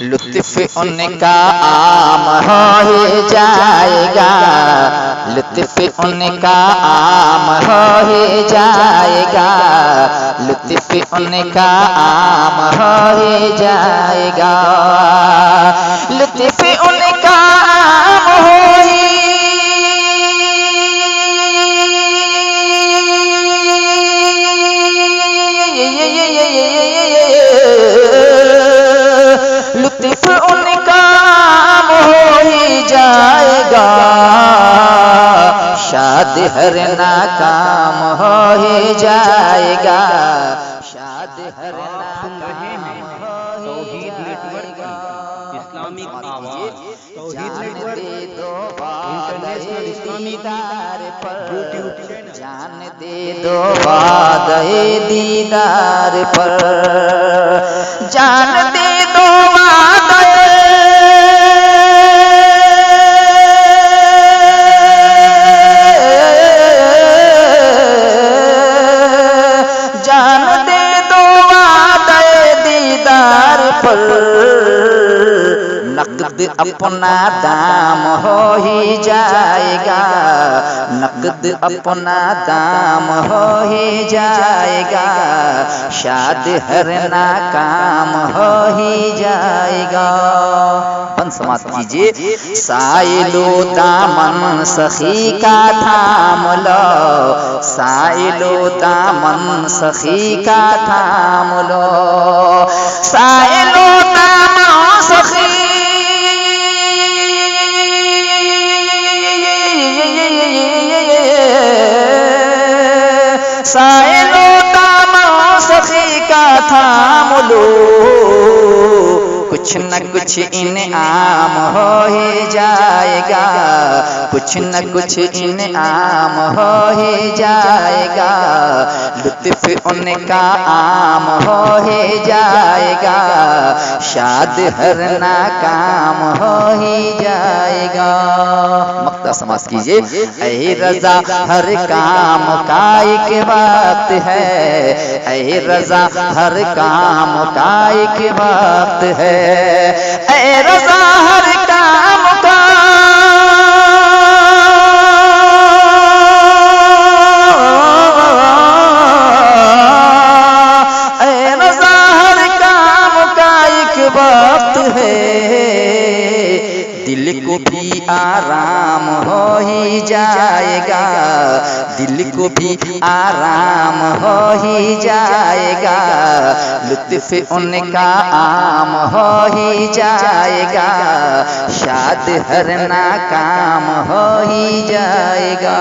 लुत्फ उनका आम हो ही जाएगा, लुत्फ उनका आम हो ही जाएगा, लुत्फ उनका आम हो ही जाएगा, लुत्फ उनका आम हो ही लुत्फ उनका हो ही जाएगा, शाद हर नाकाम हो ही जाएगा, शाद हर नाकाम हो ही जाएगा। इस्लामिक आवाज तौहीद नेटवर्क इंटरनेशनल इस्लामी दीदार पर, जान दे दो वादे दीदार पर, जान दे दो वादे जान दे दो वादे दीदार पर, नकद अपना दाम हो ही जाएगा, नकद अपना दाम हो ही जाएगा, शाद हर नाकाम हो ही जाएगा। बन समाप्त कीजिए। साइलो दामन सखी का थाम लो, साइलो दामन सखी का थाम लो, साइलो दामन सखी साइलो दामन सखी का थाम लो, कुछ न कुछ इनाम हो ही जाएगा, कुछ न कुछ इनाम हो ही जाएगा, लुत्फ उनका आम हो ही जाएगा, शाद हर नाकाम हो ही जाएगा। मक्ता समाज कीजिए। ऐ रजा हर काम का एक वक्त है, ऐ रजा हर काम का एक वक्त है, ऐ रजा हर काम का ऐ रजा हर काम का एक वक्त है, दिल को भी आराम हो ही जाएगा, दिल को भी आराम हो ही जाएगा, लुत्फ उनका आम हो ही जाएगा, शाद हर नाकाम हो ही जाएगा।